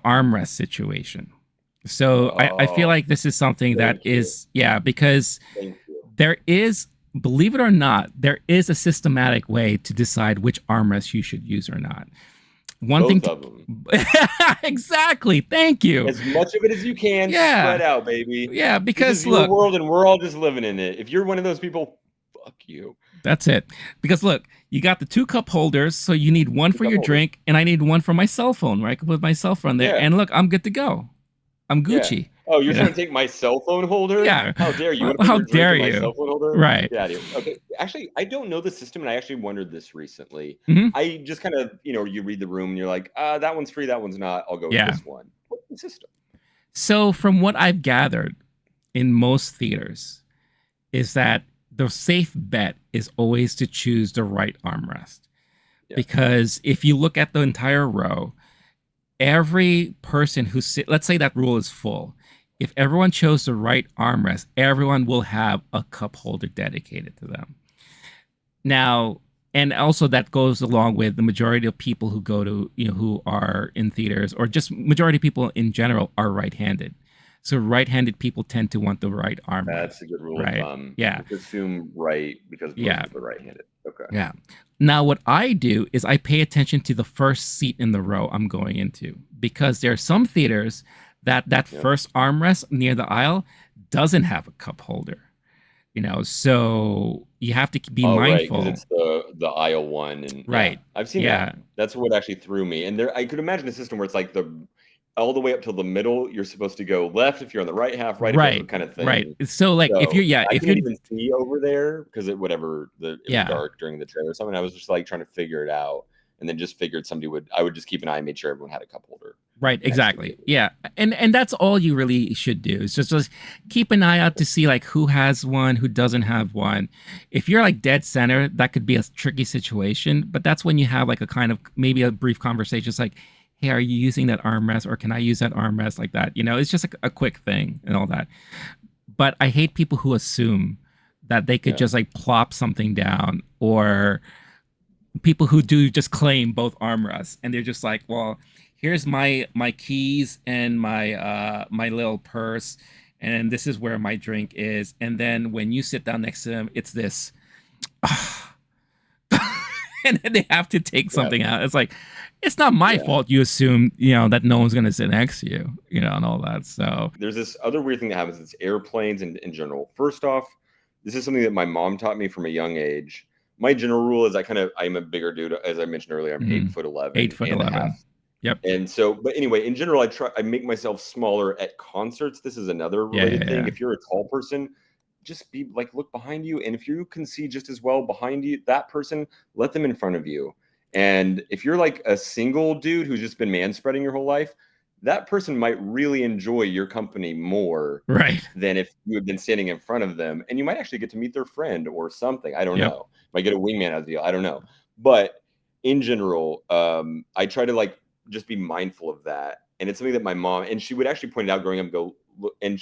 armrest situation. So I feel Oh, like this is something that thank you. is, yeah, because Thank you. there is, believe it or not, there is a systematic way to decide which armrest you should use or not. One thing Both to of them. exactly, thank you. As much of it as you can, Yeah, spread out, baby. yeah, This is because your look, world and we're all just living in it. If you're one of those people, fuck you. that's it. Because look, you got the two cup holders, so you need one Two for cup your holders. drink, and I need one for my cell phone, right? I can put my cell phone there, Yeah. and look, I'm good to go. I'm Yeah. Gucci. Oh, you're You know? trying to take my cell phone holder? Yeah. How dare you? You want to put How your drink dare in my you? cell phone holder? Right. Get out of here. Okay. Actually, I don't know the system, and I actually wondered this recently. Hmm. I just kind of, you read the room and you're like, that one's free, that one's not. I'll go with Yeah. this one. What's the system? So from what I've gathered in most theaters is that the safe bet is always to choose the right armrest. Yeah. Because if you look at the entire row, every person let's say that rule is full. If everyone chose the right armrest, everyone will have a cup holder dedicated to them. Now, and also that goes along with the majority of people who go to, who are in theaters, or just majority of people in general, are right-handed. So right-handed people tend to want the right That's armrest, a good rule of right? thumb. Yeah, Just assume right because most yeah, people are right-handed. Okay. yeah. Now, what I do is I pay attention to the first seat in the row I'm going into, because there are some theaters that Yep. first armrest near the aisle doesn't have a cup holder. So you have to be Oh, right, because mindful. it's the aisle one, and yeah, Right. I've seen that. Yeah. That's what actually threw me. And there, I could imagine a system where it's like the all the way up till the middle. You're supposed to go left if you're on the right half, right if you're Right. kind of Right. thing. So like if So you're, yeah, I if you're, couldn't even see over there because it was yeah, dark during the trailer or something. I was just like trying to figure it out, and then just figured I would just keep an eye and made sure everyone had a cup holder right, next to exactly. me. Yeah. And that's all you really should do. Is just keep an eye out to see like who has one, who doesn't have one. If you're like dead center, that could be a tricky situation, but that's when you have like a kind of maybe a brief conversation. It's like, hey, are you using that armrest, or can I use that armrest, like that? It's just a quick thing and all that. But I hate people who assume that they could Yeah. just like plop something down, or people who do just claim both armrests, and they're just like, well, here's my keys and my little purse, and this is where my drink is, and then when you sit down next to them, it's this. And then they have to take Yeah. something out. It's like, it's not my Yeah. fault you assume, that no one's gonna sit next to you, and all that. So There's this other weird thing that happens. It's airplanes and in general. First off, this is something that my mom taught me from a young age. My general rule is I'm a bigger dude. As I mentioned earlier, I'm 8 foot eight 11 foot and a half. 11. Yep. And so, but anyway, in general, I make myself smaller at concerts. This is another Yeah, related yeah, thing. yeah. If you're a tall person, just be like, look behind you. And if you can see just as well behind you, that person, let them in front of you. And if you're like a single dude who's just been man spreading your whole life, that person might really enjoy your company more Right. than if you had been standing in front of them. And you might actually get to meet their friend or something. I don't Yep. know. Might get a wingman out of the deal. I don't know. But in general, I try to like just be mindful of that. And it's something that my mom, and she would actually point it out growing up, go, look, and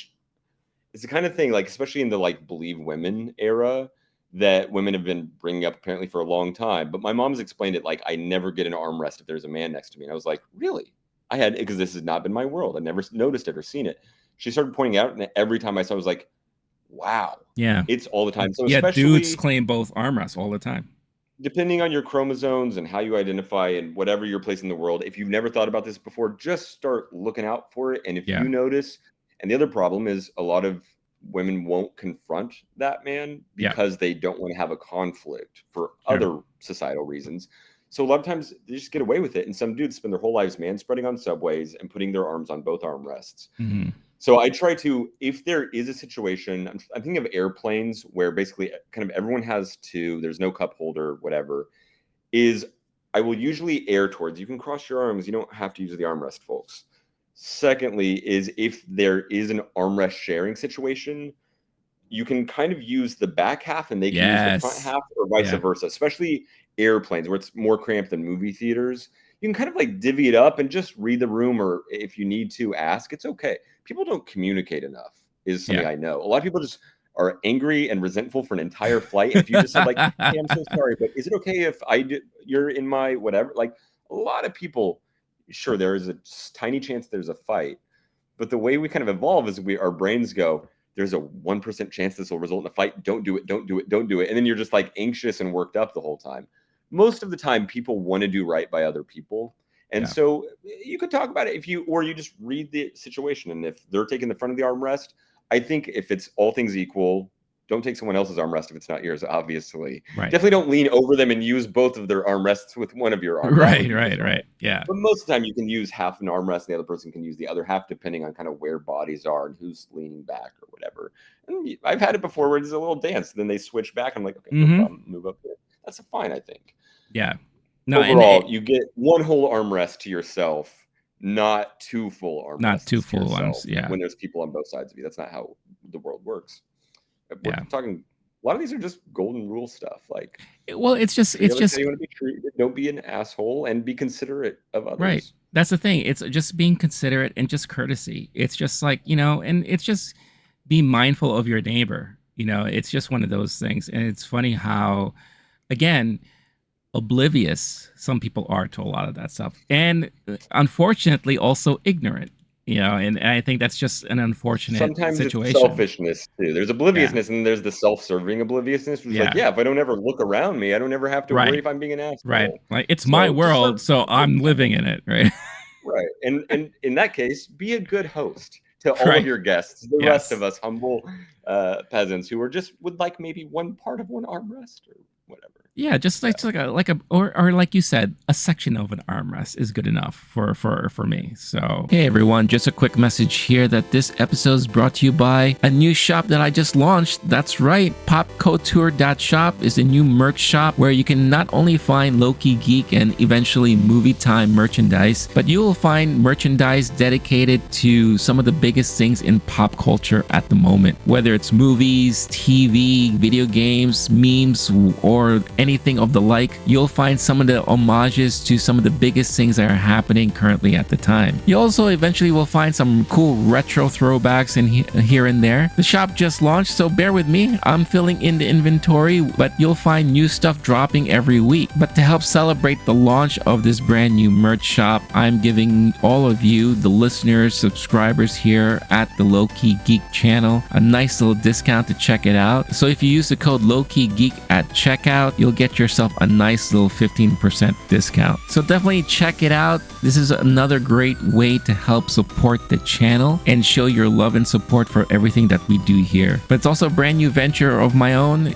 it's the kind of thing, like, especially in the like believe women era, that women have been bringing up apparently for a long time. But my mom's explained it like, I never get an armrest if there's a man next to me. And I was like, really? I had, because this has not been my world. I never noticed it or seen it. She started pointing out, and every time I saw it, I was like, wow, Yeah. it's all the time. So Yeah, dudes especially claim both armrests all the time. depending on your chromosomes and how you identify and whatever your place in the world, if you've never thought about this before, just start looking out for it. And if Yeah. you notice, and the other problem is a lot of women won't confront that man Yeah. because they don't want to have a conflict for Sure. other societal reasons. So a lot of times they just get away with it. And some dudes spend their whole lives man spreading on subways and putting their arms on both armrests. Mm-hmm. So I try to, if there is a situation, I'm thinking of airplanes where basically kind of everyone has two, there's no cup holder, whatever, is I will usually air towards, you can cross your arms, you don't have to use the armrest, folks. Secondly, is if there is an armrest sharing situation, you can kind of use the back half and they can use the front Yes. half or vice Yeah. versa, especially airplanes where it's more cramped than movie theaters. You can kind of like divvy it up and just read the room, or if you need to ask, it's okay. People don't communicate enough, is something Yeah. I know. A lot of people just are angry and resentful for an entire flight. And if you just said like, hey, I'm so sorry, but is it okay if you're in my whatever? Like a lot of people sure, there is a tiny chance there's a fight, but the way we kind of evolve is our brains go, there's a 1% chance this will result in a fight. Don't do it. Don't do it. Don't do it. And then you're just like anxious and worked up the whole time. Most of the time, people want to do right by other people. And so you could talk about it or you just read the situation. And if they're taking the front of the armrest, I think if it's all things equal, don't take someone else's armrest if it's not yours, obviously. Right. Definitely don't lean over them and use both of their armrests with one of your arms. Right. Yeah. But most of the time you can use half an armrest and the other person can use the other half, depending on kind of where bodies are and who's leaning back or whatever. And I've had it before where there's a little dance. Then they switch back. I'm like, okay, no problem. Move up here. That's fine, I think. Yeah. No, overall, you get one whole armrest to yourself, not two full armrests. Not two full ones, yeah. When there's people on both sides of you. That's not how the world works. We're talking, a lot of these are just golden rule stuff. Like, well, it's just you want to be treated, don't be an asshole and be considerate of others. Right. That's the thing. It's just being considerate and just courtesy. It's just like, and it's just be mindful of your neighbor. It's just one of those things. And it's funny how, again, oblivious some people are to a lot of that stuff, and unfortunately also ignorant. And I think that's just an unfortunate situation. It's selfishness too. There's obliviousness and there's the self-serving obliviousness, which is like, if I don't ever look around me, I don't ever have to worry if I'm being an asshole. Right. Like, it's my world, so I'm living in it, right? Right. And in that case, be a good host to all of your guests. The rest of us humble peasants who would like maybe one part of one armrest or whatever. Yeah, just like or like you said, a section of an armrest is good enough for me. So, hey everyone, just a quick message here that this episode is brought to you by a new shop that I just launched. That's right, popculture.shop is a new merch shop where you can not only find Low-Key Geek and eventually Movie Time merchandise, but you will find merchandise dedicated to some of the biggest things in pop culture at the moment, whether it's movies, TV, video games, memes, or anything of the like. You'll find some of the homages to some of the biggest things that are happening currently at the time. You also eventually will find some cool retro throwbacks in here and there. The shop just launched, so bear with me. I'm filling in the inventory, but you'll find new stuff dropping every week. But to help celebrate the launch of this brand new merch shop, I'm giving all of you, the listeners, subscribers here at the Low-Key Geek channel, a nice little discount to check it out. So if you use the code LOWKEYGEEK at checkout, you'll get yourself a nice little 15% discount. So definitely check it out. This is another great way to help support the channel and show your love and support for everything that we do here. But it's also a brand new venture of my own,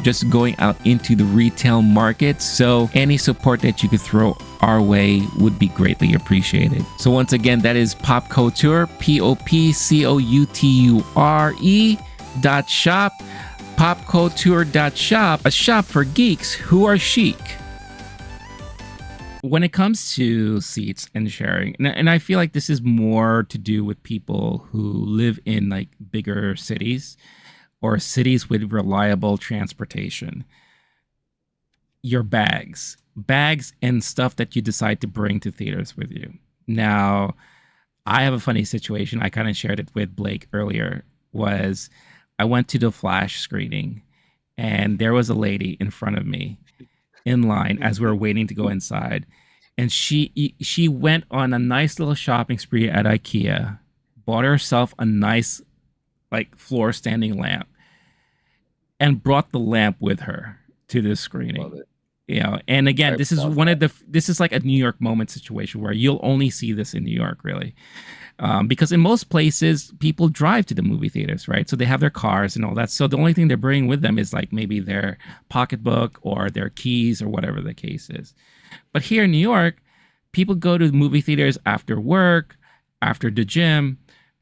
just going out into the retail market. So any support that you could throw our way would be greatly appreciated. So once again, that is Pop Couture, popculture.shop, popculture.shop, a shop for geeks who are chic. When it comes to seats and sharing, and I feel like this is more to do with people who live in like bigger cities or cities with reliable transportation, your bags and stuff that you decide to bring to theaters with you. Now, I have a funny situation. I kind of shared it with Blake earlier. Was I went to the Flash screening, and there was a lady in front of me in line as we were waiting to go inside, and she went on a nice little shopping spree at IKEA, bought herself a nice like floor standing lamp, and brought the lamp with her to this screening. Love it. And again, this is like a New York moment situation where you'll only see this in New York, really. Because in most places, people drive to the movie theaters, right? So they have their cars and all that. So the only thing they're bringing with them is like maybe their pocketbook or their keys or whatever the case is. But here in New York, people go to movie theaters after work, after the gym,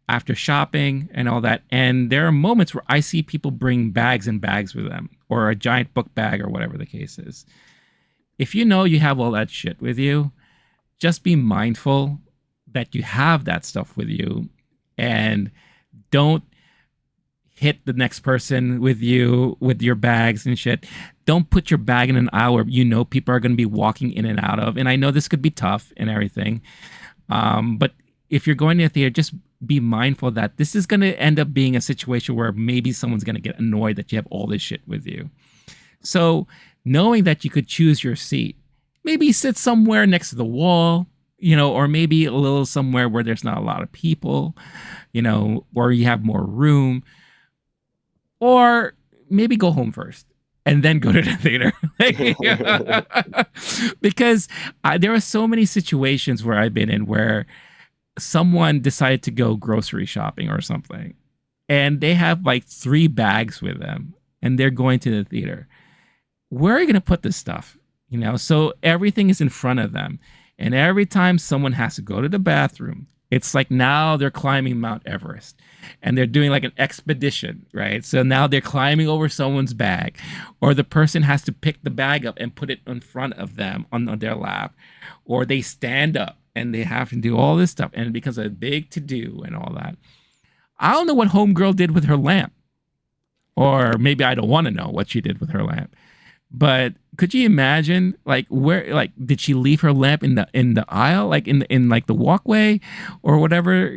after shopping and all that. And there are moments where I see people bring bags and bags with them, or a giant book bag or whatever the case is. If you know you have all that shit with you, just be mindful that you have that stuff with you, and don't hit the next person with you with your bags and shit. Don't put your bag in an aisle where people are going to be walking in and out of. And I know this could be tough and everything, but if you're going to a theater, just be mindful that this is going to end up being a situation where maybe someone's going to get annoyed that you have all this shit with you. So knowing that you could choose your seat, maybe sit somewhere next to the wall, or maybe a little somewhere where there's not a lot of people, or you have more room, or maybe go home first and then go to the theater. Because there are so many situations where I've been in where someone decided to go grocery shopping or something, and they have like 3 bags with them, and they're going to the theater. Where are you going to put this stuff? So everything is in front of them. And every time someone has to go to the bathroom, it's like now they're climbing Mount Everest and they're doing like an expedition, right? So now they're climbing over someone's bag, or the person has to pick the bag up and put it in front of them on their lap, or they stand up and they have to do all this stuff. And because of big to do and all that, I don't know what Homegirl did with her lamp, or maybe I don't want to know what she did with her lamp. But could you imagine, like, where, like, did she leave her lamp in the aisle, like in like the walkway, or whatever?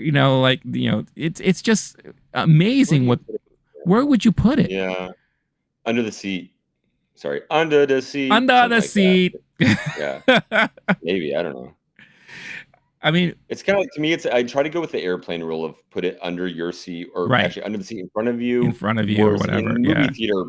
It's just Where do amazing. you What, put it? where would you put it? Yeah, under the seat. Sorry, under the seat, Under something the like that. seat. Yeah, maybe I don't know. I mean, It's kind of like, to me, I try to go with the airplane rule of put it under your seat, or right actually under the seat in front of in you, front of you or or whatever. in movie Yeah, theater,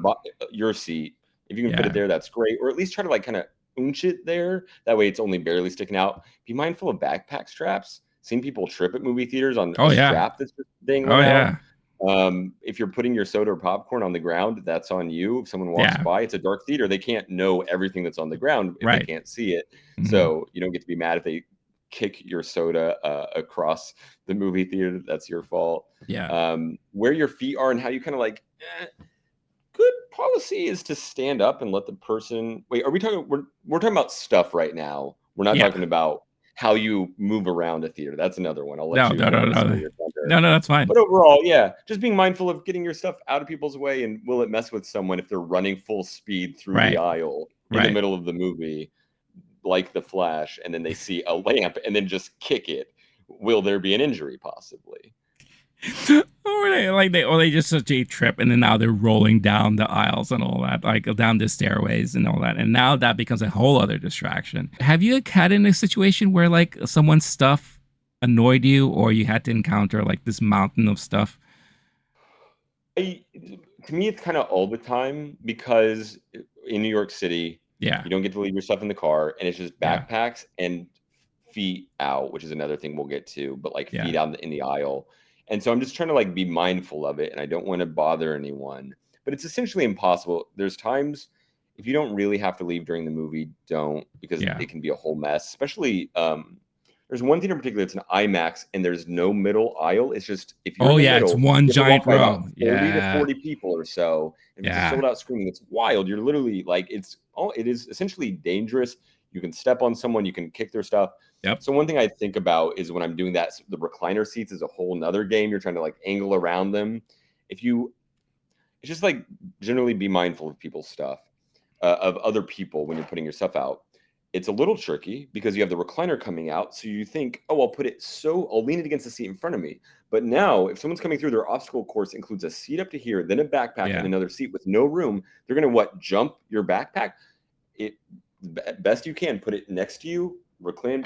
your seat. If you can fit it yeah. there, that's great. Or at least try to like kind of unch it there. That way, it's only barely sticking out. Be mindful of backpack straps. Seen people trip at movie theaters on Oh a yeah. strap that's just dangling Oh out. yeah. If you're putting your soda or popcorn on the ground, that's on you. If someone walks Yeah. by, it's a dark theater. They can't know everything that's on the ground if they Right. can't see it. Hmm. So you don't get to be mad if they kick your soda across the movie theater. That's your fault. Yeah. Where your feet are and how you kind of like. Good policy is to stand up and let the person. Wait, are we talking? We're talking about stuff right now. We're not Yeah. talking about how you move around a theater. That's another one. I'll let No. you No. No. handle some No. of your thunder. No. No. That's fine. But overall, yeah, just being mindful of getting your stuff out of people's way, and will it mess with someone if they're running full speed through the Right. aisle in the Right. middle of the movie, like the Flash, and then they see a lamp and then just kick it? Will there be an injury possibly? Or they just such a trip, and then now they're rolling down the aisles and all that, like down the stairways and all that, and now that becomes a whole other distraction. Have you had in a situation where like someone's stuff annoyed you, or you had to encounter like this mountain of stuff? To me, it's kind of all the time, because in New York City, Yeah, you don't get to leave your stuff in the car, and it's just yeah, backpacks and feet out, which is another thing we'll get to, but like yeah, feet out in the aisle. And so I'm just trying to like be mindful of it, and I don't want to bother anyone. But it's essentially impossible. There's times if you don't really have to leave during the movie, don't, because yeah. it can be a whole mess. Especially there's one thing in particular, it's an IMAX and there's no middle aisle. It's just if you're Oh in the yeah, it's middle, one you have to giant walk by about row. 30 to Yeah, 40 people or so. If it's a yeah, sold out screening, it's wild. You're literally like, it is essentially dangerous. You can step on someone, you can kick their stuff. yep, So one thing I think about is when I'm doing that, the recliner seats is a whole nother game. You're trying to like angle around them. If you, it's just like generally be mindful of people's stuff, of other people when you're putting your stuff out. It's a little tricky because you have the recliner coming out. So you think, oh, I'll lean it against the seat in front of me. But now, if someone's coming through, their obstacle course includes a seat up to here, then a backpack and yeah. another seat with no room. They're going to what? Jump your backpack? It best you can, put it next to you,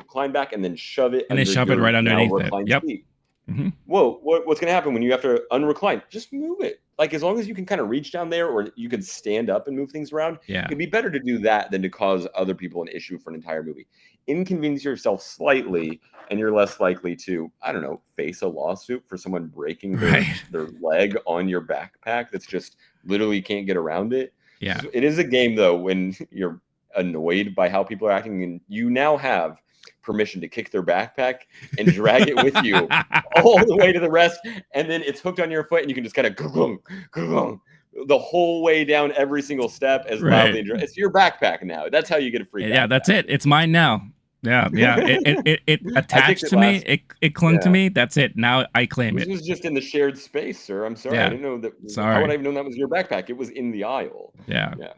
climb back, and then shove it And then under shove it your right now underneath it. reclined Yep. seat. Hmm. Whoa, what's going to happen when you have to unrecline? Just move it. Like, as long as you can kind of reach down there, or you can stand up and move things around, Yeah. it'd be better to do that than to cause other people an issue for an entire movie. Inconvenience yourself slightly, and you're less likely to, I don't know, face a lawsuit for someone breaking Right. their leg on your backpack that's just literally can't get around it. Yeah. So it is a game, though, when you're annoyed by how people are acting, and you now have permission to kick their backpack and drag it with you all the way to the rest, and then it's hooked on your foot, and you can just kind of the whole way down every single step as loudly. Right. It's your backpack now. That's how you get a free backpack. Yeah, that's it. It's mine now. Yeah, yeah. It I kicked attached it to me. last. It clung to Yeah. me. That's it. Now I claim This it. was just in the shared space, sir. I'm sorry. I Yeah. didn't know that. How would I Sorry. have known that was your backpack? It was in the aisle. Yeah. Yeah.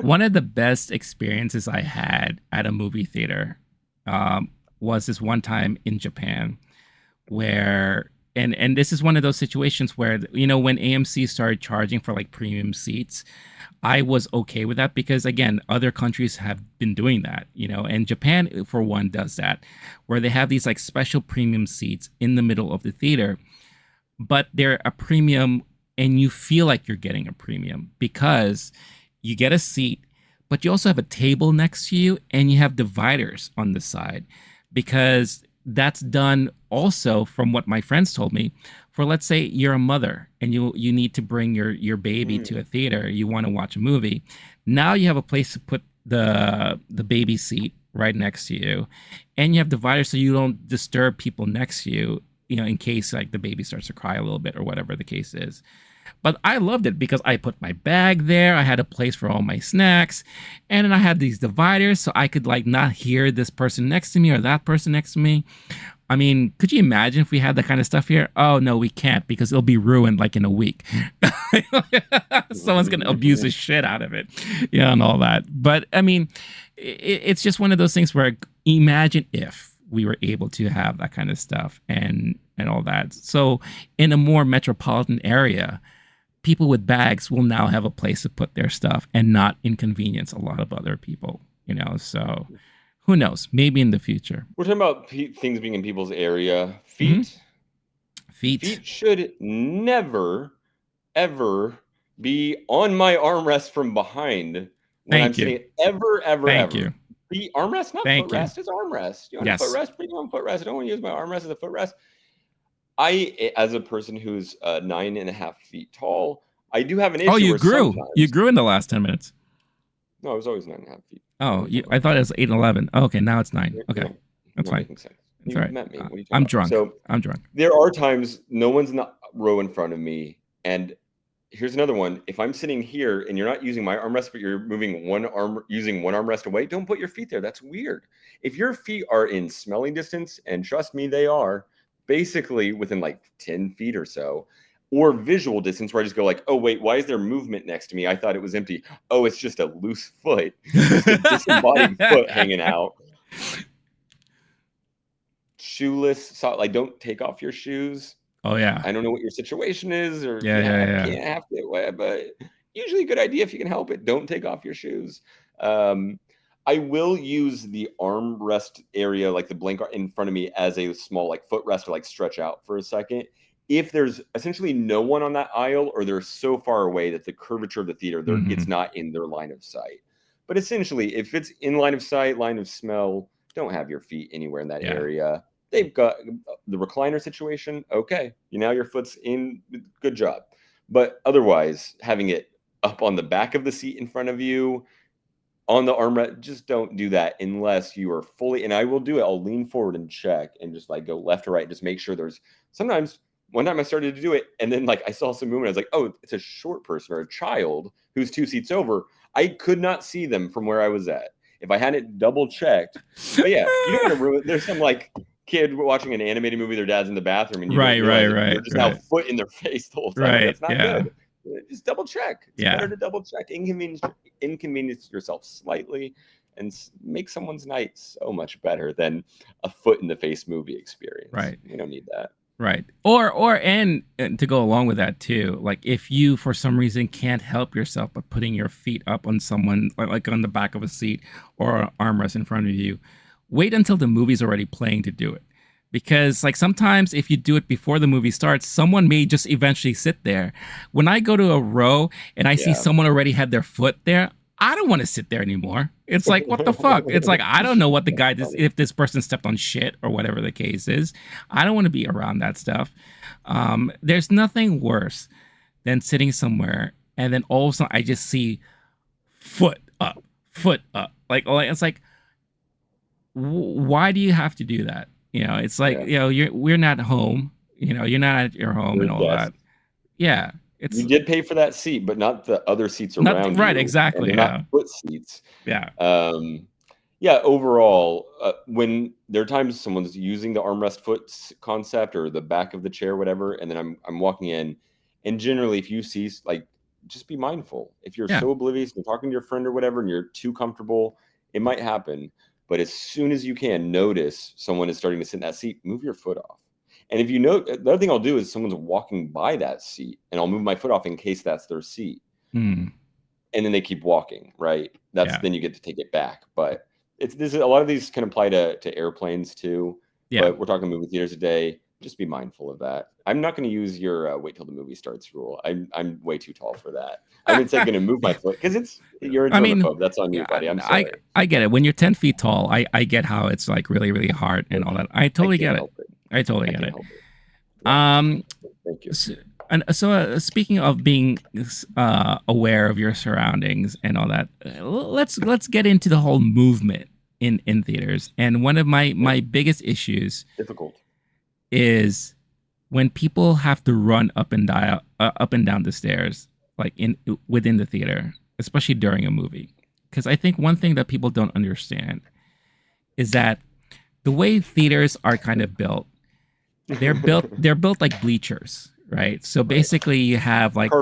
One of the best experiences I had at a movie theater was this one time in Japan where And this is one of those situations where, when AMC started charging for like premium seats, I was okay with that because again, other countries have been doing that, and Japan for one does that, where they have these like special premium seats in the middle of the theater, but they're a premium and you feel like you're getting a premium because you get a seat, but you also have a table next to you and you have dividers on the side because that's done also from what my friends told me for, let's say you're a mother and you need to bring your baby to a theater, you want to watch a movie. Now you have a place to put the baby seat right next to you, and you have dividers so you don't disturb people next to you, in case like the baby starts to cry a little bit or whatever the case is. But I loved it because I put my bag there. I had a place for all my snacks. And then I had these dividers so I could like not hear this person next to me or that person next to me. I mean, could you imagine if we had that kind of stuff here? Oh no, we can't because it'll be ruined like in a week. Someone's gonna abuse the shit out of it, and all that. But I mean, it's just one of those things where imagine if we were able to have that kind of stuff and all that. So in a more metropolitan area, people with bags will now have a place to put their stuff and not inconvenience a lot of other people, so who knows, maybe in the future. We're talking about things being in people's area. Feet should never ever be on my armrest from behind when I'm sitting. Ever. Thank you. The armrest, not footrest. It's armrest. You want a footrest? Bring your own footrest. I don't want to use my armrest as a footrest. I, as a person who's 9.5 feet tall, I do have an issue. Oh, you grew. You grew in the last 10 minutes. No, I was always 9.5 feet. Oh, I thought it was 8 and 11. Oh, okay, now it's 9. Okay, that's fine. Making sense. That's right. Met me. What are you talking I'm about? drunk. So I'm drunk. There are times no one's in the row in front of me, and here's another one. If I'm sitting here and you're not using my armrest, but you're moving using one armrest away, don't put your feet there. That's weird. If your feet are in smelling distance, and trust me, they are basically within like 10 feet or so, or visual distance where I just go like, oh, wait, why is there movement next to me? I thought it was empty. Oh, it's just a loose foot, just a disembodied foot hanging out. Shoeless, like don't take off your shoes. Oh yeah. I don't know what your situation is, or yeah. Can't have to, but usually a good idea if you can help it. Don't take off your shoes. I will use the armrest area, like the blank in front of me, as a small like footrest to like stretch out for a second. If there's essentially no one on that aisle, or they're so far away that the curvature of the theater, it's not in their line of sight. But essentially, if it's in line of sight, line of smell, don't have your feet anywhere in that area. They've got the recliner situation. Okay, now your foot's in. Good job. But otherwise, having it up on the back of the seat in front of you, on the armrest, just don't do that unless you are fully. And I will do it. I'll lean forward and check and just like go left or right. Just make sure there's. Sometimes one time I started to do it, and then like I saw some movement. I was like, oh, it's a short person or a child who's 2 seats over. I could not see them from where I was at if I hadn't double checked. But yeah, you don't want to ruin. There's some like kid watching an animated movie, their dad's in the bathroom, and right. You're just now foot in their face the whole time. Right. That's not good. Just double check. It's better to double check. Inconvenience yourself slightly and make someone's night so much better than a foot in the face movie experience. Right. You don't need that. Right. And to go along with that too, like if you for some reason can't help yourself but putting your feet up on someone, like on the back of a seat or an armrest in front of you, wait until the movie's already playing to do it. Because like sometimes if you do it before the movie starts, someone may just eventually sit there. When I go to a row and I see someone already had their foot there, I don't want to sit there anymore. It's like, what the fuck? It's like, I don't know what the guy, if this person stepped on shit or whatever the case is. I don't want to be around that stuff. There's nothing worse than sitting somewhere and then all of a sudden I just see foot up. Like, it's like, why do you have to do that? It's like, we're not home. You're not at your home and all that. Yeah. You did pay for that seat, but not the other seats around you. Right, exactly. Not foot seats. Yeah. Overall, when there are times someone's using the armrest foot concept or the back of the chair, whatever, and then I'm walking in, and generally, if you see, like, just be mindful. If you're so oblivious and talking to your friend or whatever, and you're too comfortable, it might happen. But as soon as you can notice someone is starting to sit in that seat, move your foot off. And if you know, the other thing I'll do is someone's walking by that seat, and I'll move my foot off in case that's their seat. Mm. And then they keep walking, right? Yeah. Then you get to take it back. But a lot of these can apply to airplanes too. Yeah. But we're talking movie theaters today. Just be mindful of that. I'm not going to use your wait till the movie starts rule. I'm way too tall for that. I'm instead going to move my foot because you're a I mean, germaphobe. That's on you, buddy. I'm I sorry. I get it. When you're 10 feet tall, I get how it's like really, really hard and all that. I totally get it. I totally get it. Yeah. Thank you. So speaking of being aware of your surroundings and all that, let's get into the whole movement in theaters. And one of my biggest issues difficult is when people have to run up and down the stairs, like within the theater, especially during a movie. Because I think one thing that people don't understand is that the way theaters are kind of built, they're built like bleachers, right? So basically you have like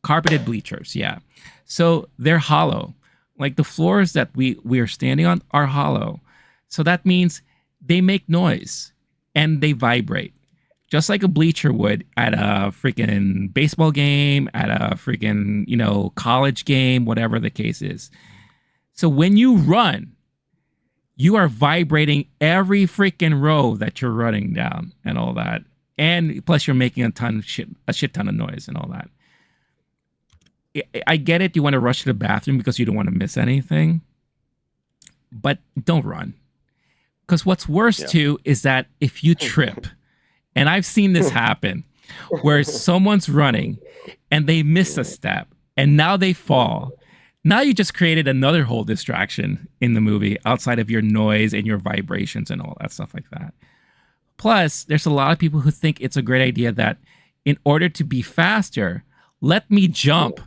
carpeted bleachers, yeah. So they're hollow. Like the floors that we are standing on are hollow. So that means they make noise and they vibrate. Just like a bleacher would at a freaking baseball game, at a freaking, college game, whatever the case is. So when you run, you are vibrating every freaking row that you're running down and all that. And plus you're making a shit ton of noise and all that. I get it. You want to rush to the bathroom because you don't want to miss anything, but don't run. Because what's worse too is that if you trip, and I've seen this happen, where someone's running and they miss a step and now they fall. Now you just created another whole distraction in the movie outside of your noise and your vibrations and all that stuff like that. Plus, there's a lot of people who think it's a great idea that in order to be faster, let me jump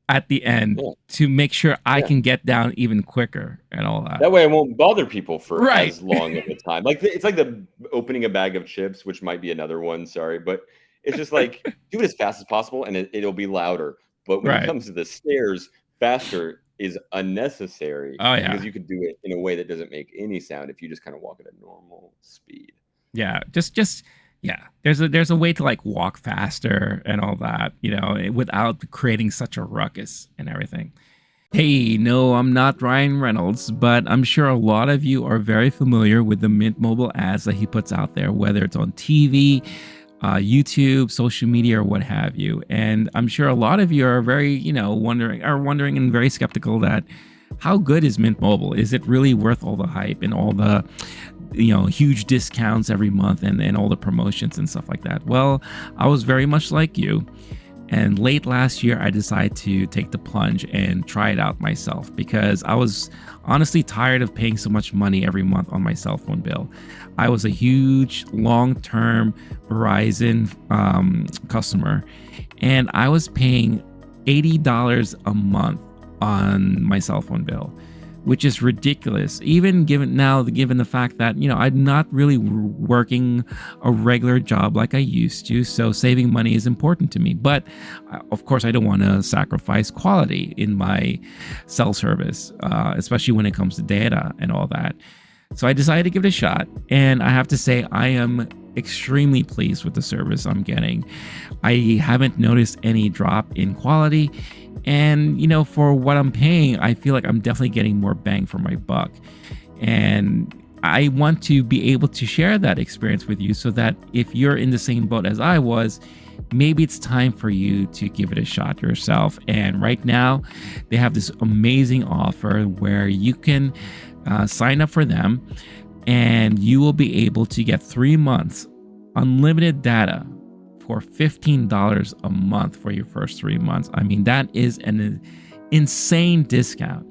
at the end to make sure I can get down even quicker and all that. That way I won't bother people for as long of a time. Like it's like the opening a bag of chips, which might be another one, sorry, but it's just like do it as fast as possible and it'll be louder. But when it comes to the stairs, faster is unnecessary because you could do it in a way that doesn't make any sound if you just kind of walk at a normal speed. Yeah, just there's a way to like walk faster and all that, without creating such a ruckus and everything. Hey, no, I'm not Ryan Reynolds, but I'm sure a lot of you are very familiar with the Mint Mobile ads that he puts out there, whether it's on TV, YouTube, social media, or what have you. And I'm sure a lot of you are very, wondering and very skeptical that how good is Mint Mobile? Is it really worth all the hype and all the, huge discounts every month and all the promotions and stuff like that? Well, I was very much like you. And late last year, I decided to take the plunge and try it out myself because I was honestly tired of paying so much money every month on my cell phone bill. I was a huge long-term Verizon customer, and I was paying $80 a month on my cell phone bill, which is ridiculous. Even given the fact that, I'm not really working a regular job like I used to. So saving money is important to me. But of course, I don't want to sacrifice quality in my cell service, especially when it comes to data and all that. So I decided to give it a shot. And I have to say, I am extremely pleased with the service I'm getting. I haven't noticed any drop in quality. And, for what I'm paying, I feel like I'm definitely getting more bang for my buck. And I want to be able to share that experience with you so that if you're in the same boat as I was, maybe it's time for you to give it a shot yourself. And right now, they have this amazing offer where you can sign up for them and you will be able to get 3 months unlimited data for $15 a month for your first 3 months. I mean, that is an insane discount.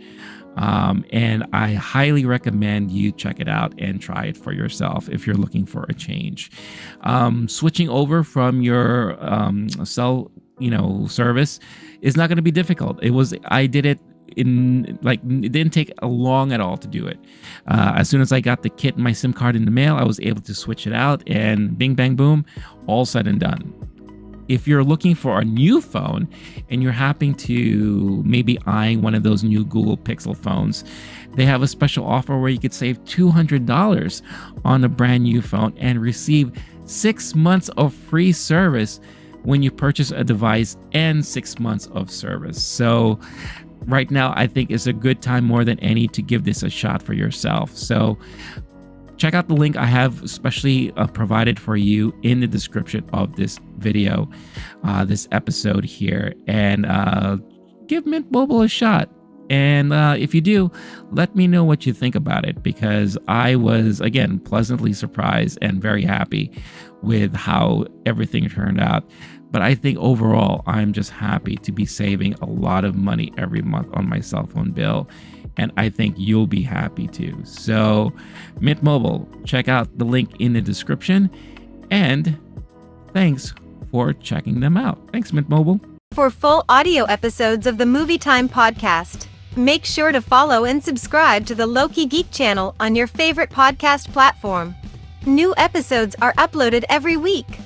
And I highly recommend you check it out and try it for yourself if you're looking for a change. Switching over from your cell, service is not going to be difficult. I did it it didn't take long at all to do it. As soon as I got the kit and my SIM card in the mail, I was able to switch it out and bing, bang, boom, all said and done. if you're looking for a new phone and you're happening to maybe eyeing one of those new Google Pixel phones, they have a special offer where you could save $200 on a brand new phone and receive 6 months of free service when you purchase a device and 6 months of service. So right now, I think is a good time more than any to give this a shot for yourself. So check out the link I have especially provided for you in the description of this video, this episode here, and give Mint Mobile a shot. And if you do, let me know what you think about it, because I was, again, pleasantly surprised and very happy with how everything turned out. But I think overall, I'm just happy to be saving a lot of money every month on my cell phone bill. And I think you'll be happy too. So Mint Mobile, check out the link in the description. And thanks for checking them out. Thanks, Mint Mobile. For full audio episodes of the Movie Time podcast, make sure to follow and subscribe to the LOWKEYGEEK channel on your favorite podcast platform. New episodes are uploaded every week.